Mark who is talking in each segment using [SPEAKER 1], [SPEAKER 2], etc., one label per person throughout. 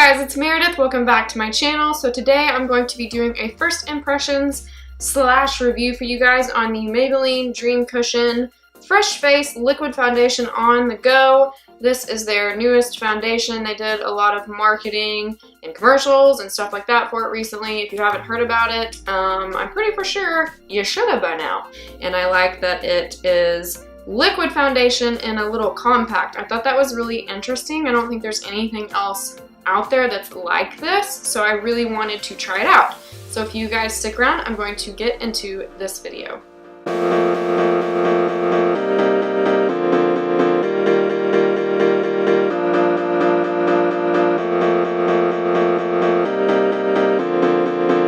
[SPEAKER 1] guys, it's Meredith. Welcome back to my channel. So today I'm going to be doing a first impressions / review for you guys on the Maybelline Dream Cushion Fresh Face Liquid Foundation on the Go. This is their newest foundation. They did a lot of marketing and commercials and stuff like that for it recently. If you haven't heard about it, I'm pretty for sure you should have by now. And I like that it is liquid foundation and a little compact. I thought that was really interesting. I don't think there's anything else out there that's like this, so I really wanted to try it out. So if you guys stick around, I'm going to get into this video.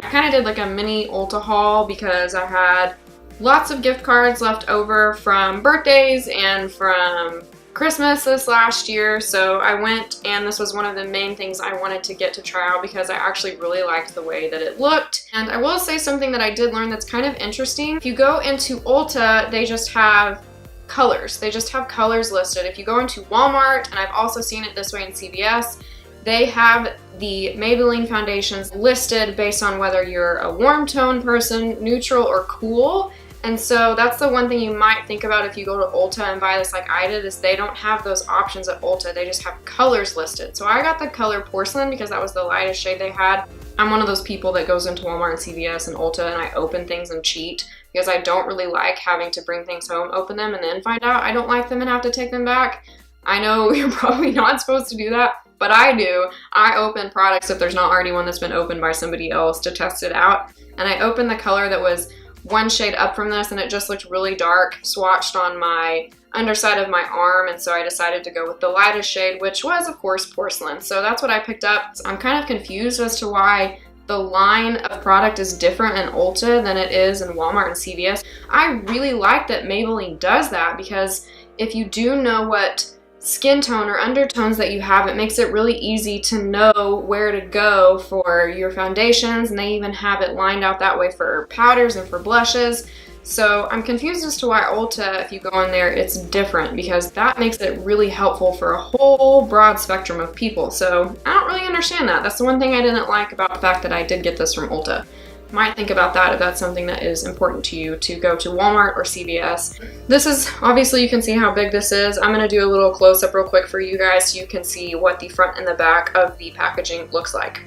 [SPEAKER 1] I kind of did like a mini Ulta haul because I had lots of gift cards left over from birthdays and from Christmas this last year, so I went and this was one of the main things I wanted to get to try out because I actually really liked the way that it looked. And I will say something that I did learn that's kind of interesting. If you go into Ulta, they just have colors. They just have colors listed. If you go into Walmart, and I've also seen it this way in CVS, they have the Maybelline foundations listed based on whether you're a warm tone person, neutral, or cool. And so that's the one thing you might think about if you go to Ulta and buy this like I did, is they don't have those options at Ulta. They just have colors listed. So I got the color Porcelain because that was the lightest shade they had. I'm one of those people that goes into Walmart and CVS and Ulta and I open things and cheat because I don't really like having to bring things home, open them, and then find out I don't like them and have to take them back. I know you're probably not supposed to do that, but I do. I open products if there's not already one that's been opened by somebody else to test it out. And I opened the color that was one shade up from this and it just looked really dark, swatched on my underside of my arm, and so I decided to go with the lightest shade, which was of course Porcelain. So that's what I picked up. I'm kind of confused as to why the line of product is different in Ulta than it is in Walmart and CVS. I really like that Maybelline does that because if you do know what skin tone or undertones that you have, it makes it really easy to know where to go for your foundations, and they even have it lined out that way for powders and for blushes. So I'm confused as to why Ulta, if you go in there, it's different, because that makes it really helpful for a whole broad spectrum of people. So I don't really understand that. That's the one thing I didn't like about the fact that I did get this from Ulta. Might think about that if that's something that is important to you, to go to Walmart or CVS. This is, obviously you can see how big this is. I'm gonna do a little close-up real quick for you guys so you can see what the front and the back of the packaging looks like.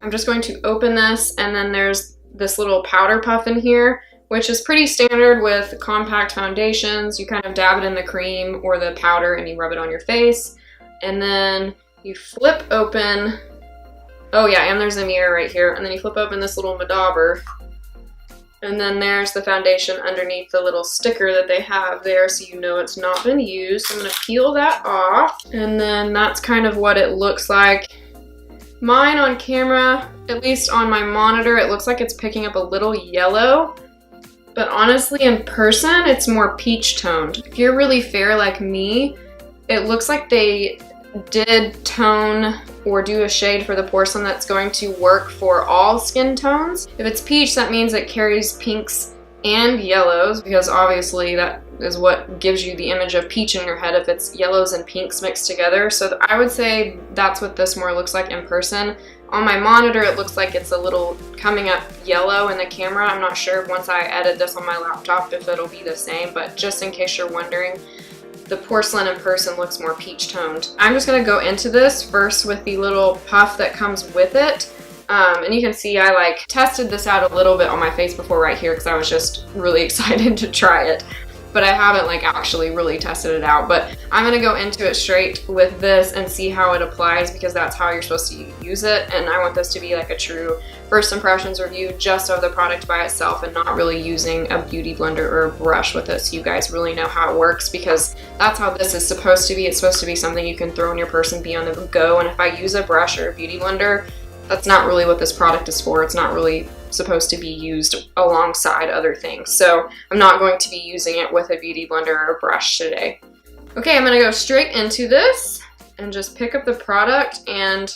[SPEAKER 1] I'm just going to open this, and then there's this little powder puff in here, which is pretty standard with compact foundations. You kind of dab it in the cream or the powder and you rub it on your face. And then you flip open, oh yeah, and there's a mirror right here. And then you flip open this little madauber. And then there's the foundation underneath the little sticker that they have there, so you know it's not been used. I'm gonna peel that off. And then that's kind of what it looks like. Mine on camera, at least on my monitor, it looks like it's picking up a little yellow. But honestly, in person, it's more peach toned. If you're really fair like me, it looks like they did tone or do a shade for the Porcelain that's going to work for all skin tones. If it's peach, that means it carries pinks and yellows, because obviously that is what gives you the image of peach in your head if it's yellows and pinks mixed together. So I would say that's what this more looks like in person. On my monitor, it looks like it's a little coming up yellow in the camera. I'm not sure once I edit this on my laptop if it'll be the same, but just in case you're wondering, the Porcelain in person looks more peach toned. I'm just gonna go into this first with the little puff that comes with it. And you can see I like tested this out a little bit on my face before right here because I was just really excited to try it. But I haven't like actually really tested it out. But I'm gonna go into it straight with this and see how it applies, because that's how you're supposed to use it. And I want this to be like a true first impressions review just of the product by itself, and not really using a beauty blender or a brush with it, so you guys really know how it works, because that's how this is supposed to be. It's supposed to be something you can throw in your purse and be on the go. And if I use a brush or a beauty blender, that's not really what this product is for. It's not really supposed to be used alongside other things. So I'm not going to be using it with a beauty blender or a brush today. Okay, I'm gonna go straight into this and just pick up the product, and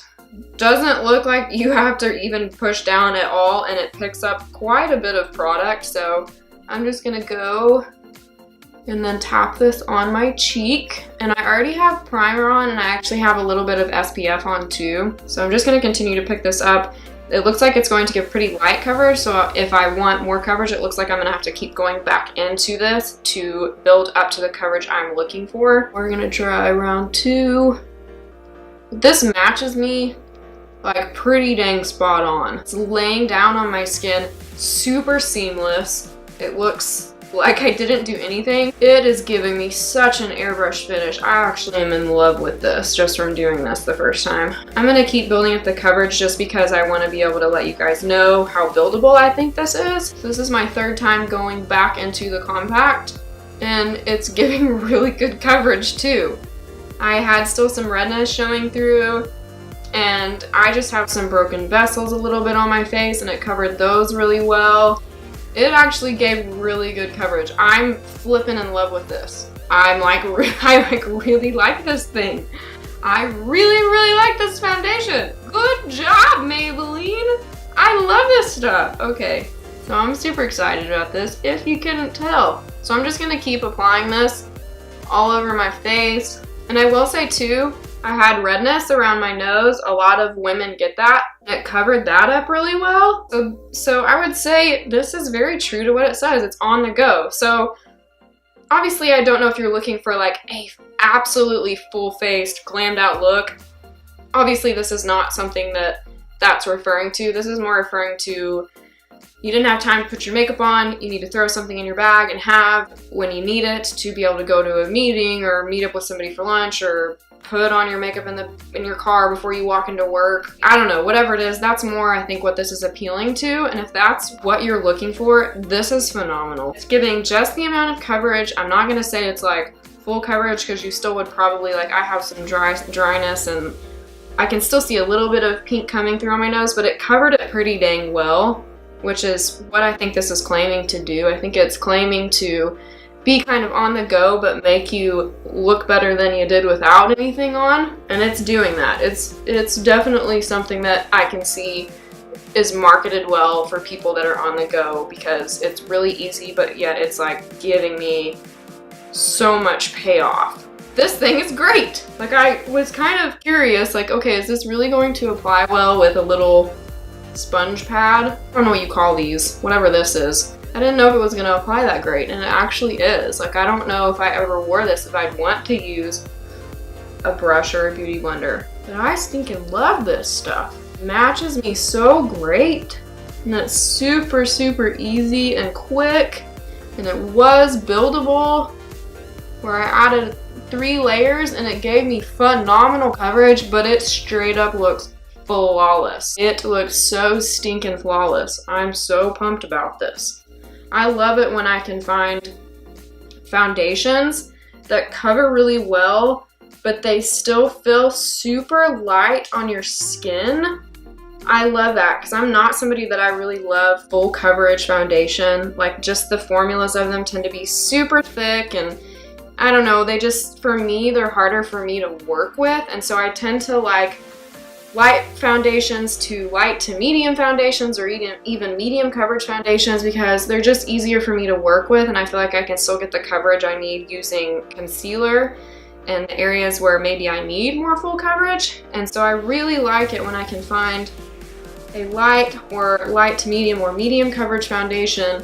[SPEAKER 1] doesn't look like you have to even push down at all, and it picks up quite a bit of product. So I'm just gonna go and then tap this on my cheek. And I already have primer on, and I actually have a little bit of SPF on too. So I'm just gonna continue to pick this up. It looks like it's going to give pretty light coverage, so if I want more coverage, it looks like I'm gonna have to keep going back into this to build up to the coverage I'm looking for. We're gonna try round 2. This matches me like pretty dang spot on. It's laying down on my skin, super seamless. It looks like I didn't do anything. It is giving me such an airbrush finish. I actually am in love with this just from doing this the first time. I'm gonna keep building up the coverage just because I wanna be able to let you guys know how buildable I think this is. So this is my 3rd time going back into the compact, and it's giving really good coverage too. I had still some redness showing through, and I just have some broken vessels a little bit on my face, and it covered those really well. It actually gave really good coverage. I'm flipping in love with this. I really like this thing. I really like this foundation. Good job, Maybelline. I love this stuff. Okay, so I'm super excited about this, if you couldn't tell. So I'm just gonna keep applying this all over my face. And I will say too, I had redness around my nose. A lot of women get that. It covered that up really well. So I would say this is very true to what it says. It's on the go. So obviously I don't know if you're looking for like a absolutely full-faced, glammed out look. Obviously this is not something that's referring to. This is more referring to you didn't have time to put your makeup on, you need to throw something in your bag and have when you need it to be able to go to a meeting or meet up with somebody for lunch or put on your makeup in your car before you walk into work. I don't know, whatever it is, that's more I think what this is appealing to, and if that's what you're looking for, this is phenomenal. It's giving just the amount of coverage. I'm not gonna say it's like full coverage because you still would probably, like I have some dryness and I can still see a little bit of pink coming through on my nose, but it covered it pretty dang well, which is what I think this is claiming to do. I think it's claiming to be kind of on the go, but make you look better than you did without anything on, and it's doing that. It's definitely something that I can see is marketed well for people that are on the go because it's really easy, but yet it's like giving me so much payoff. This thing is great. Like I was kind of curious, like, okay, is this really going to apply well with a little sponge pad? I don't know what you call these, whatever this is. I didn't know if it was gonna apply that great, and it actually is. Like I don't know if I ever wore this if I'd want to use a brush or a beauty blender. But I stinking love this stuff. It matches me so great. And it's super easy and quick. And it was buildable where I added 3 layers and it gave me phenomenal coverage, but it straight up looks flawless. It looks so stinking flawless. I'm so pumped about this. I love it when I can find foundations that cover really well, but they still feel super light on your skin. I love that because I'm not somebody that I really love full coverage foundation. Like just the formulas of them tend to be super thick, and I don't know, they just, for me, they're harder for me to work with. And so I tend to like light foundations to light to medium foundations, or even medium coverage foundations, because they're just easier for me to work with, and I feel like I can still get the coverage I need using concealer in areas where maybe I need more full coverage. And so I really like it when I can find a light or light to medium or medium coverage foundation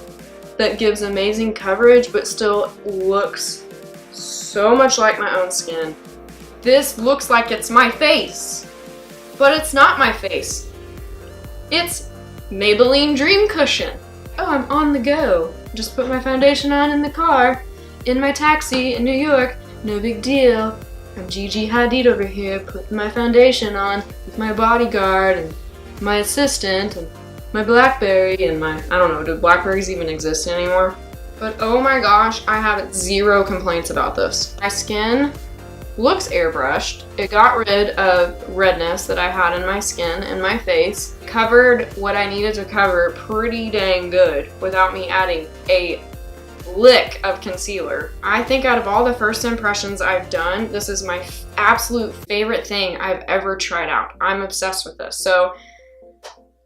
[SPEAKER 1] that gives amazing coverage but still looks so much like my own skin. This looks like it's my face. But it's not my face. It's Maybelline Dream Cushion. Oh, I'm on the go. Just put my foundation on in the car, in my taxi in New York. No big deal. I'm Gigi Hadid over here, putting my foundation on with my bodyguard and my assistant and my Blackberry and my, I don't know, do Blackberries even exist anymore? But oh my gosh, I have 0 complaints about this. My skin looks airbrushed. It got rid of redness that I had in my skin and my face. Covered what I needed to cover pretty dang good without me adding a lick of concealer. I think out of all the first impressions I've done, this is my absolute favorite thing I've ever tried out. I'm obsessed with this. So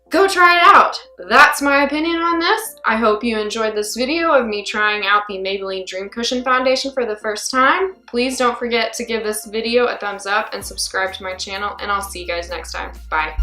[SPEAKER 1] go try it out. That's my opinion on this. I hope you enjoyed this video of me trying out the Maybelline Dream Cushion Foundation for the first time. Please don't forget to give this video a thumbs up and subscribe to my channel, and I'll see you guys next time. Bye.